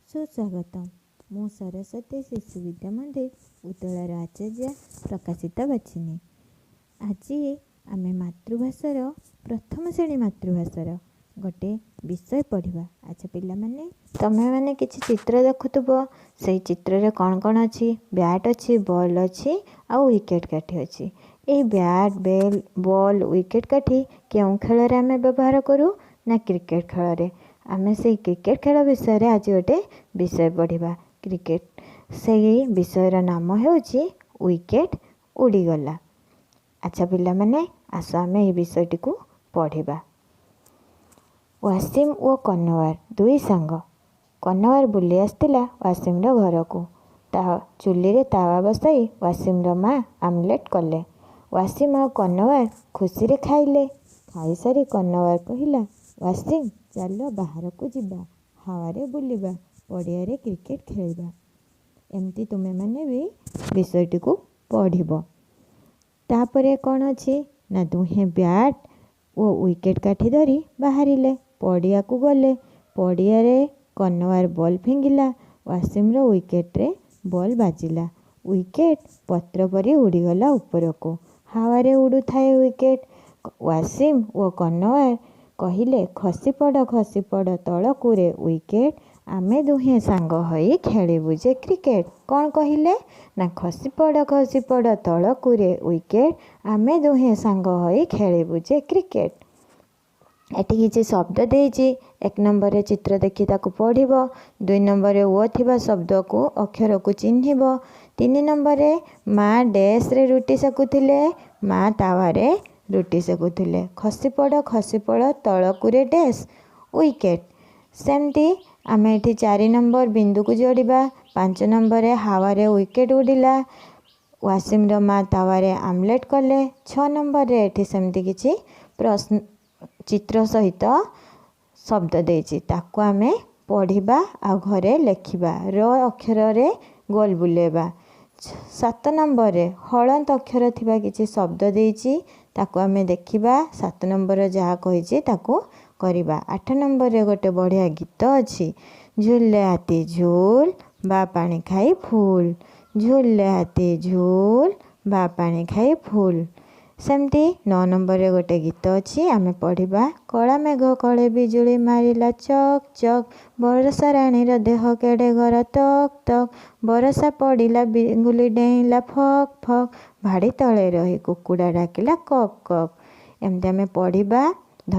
सुस्वागतम। मु सरस्वती शिशु विद्या मंदिर उतलार आचार्य प्रकाशिता बाचिनी। आज आम मातृभाषार प्रथम श्रेणी मातृभाषार गोटे विषय पढ़ा। अच्छा पिला माने तमे माने किछि चित्र देखुथुब। से चित्र रे कौन कौन अच्छी बैट अच्छी बॉल अच्छी आउ विकेट काठी अच्छी। A bat bell ball wicket काठी केउं खेल रे आमे व्यवहार करू ना क्रिकेट खेल रे। आमे से क्रिकेट खेल विषय रे आज गोटे विषय पढ़ा। क्रिकेट से विषयर नाम हेउची विकेट उड़ीगला। अच्छा पिला माने आस आमे ए विषयटी को पढ़ा। वासिम ओ कन्नवार दुई सांग। कन्नवार बुली आसतिला वासिम रो घर को। चुली रे तावा बसाई वासिम रो माँ आमलेट कले। वासिम और कन्नवार खुशी रे खाइले। खाई सारी कन्नवार कहिला, वासिम चलो बाहर को जिबा, हावारे बुलिबा, पड़िया रे क्रिकेट खेलिबा। एमती तुमे माने भी विषयटी को पढ़िबो। तापरे कौन अच्छी ना दुहे बैट ओ विकेट काठी धरी बाहरिले। पड़िया को गले। पड़िया रे कन्नवार बॉल फिंगिला। वासिम रो विकेट रे बॉल बाजिला। विकेट पत्र परी उड़ीगला ऊपर को। हावारे उड़ू थाए विकेट। वासिम ओ कन्नवार कहिले, खसी पड़ तलकू रे विकेट, आमे दुहे सांग होई खेलिबु जे क्रिकेट। कौन कहिले ना खसी पड़ तलकू रे विकेट, आमे दुहे सांग होई खेलिबु जे क्रिकेट। एटी किछि शब्द देइछि। एक नंबर रे चित्र देखि ताकू पढ़िबो। 2 नंबर रे ओ थिबा शब्द को अक्षर को चिन्हिबो। 3 नंबर रे माँ डैश रे रुटी सेकुथिले, माँ तावा रे रुटी सेकुथिले। खसी पड़ तलकू रे डैश विकेट। सेमती आमे एठी 4 नंबर बिंदु को जोड़िबा। 5 नंबर रे हावा रे विकेट उड़िला। वासिम रो माँ तावा रे आमलेट कले। 6 नंबर रे एठी सेमती किछि प्रश्न चित्र सहित शब्द देइछि, ताकू आमे पढ़िबा आ घरे लेखिबा। र अक्षर रे गोल बुलेबा। 7 नंबर रे हलंत अक्षर थिबा किछि शब्द देइछि, ताकू आमे देखिबा। 7 नंबर रे जहा कहिछि ताकू करिबा। 8 नंबर रे गोटे बढ़िया गीत अछि, झूले हाथी झूल बा पानी खाई फूल। झूले हाथी झूल बा पानी खाई फूल। सेमती 9 नंबर रे गोटे गीत अछि, आमे पढ़िबा। कला मेघ कले बिजुली मारिला चक चक, बरसा रानी रो देह केड़े घर तक तक। बरसा पड़िला बिंगुली डेइला फक फक, भाड़ी तले रही कुकुड़ा डाकिला कक कक। एमती आमे पढ़िबा।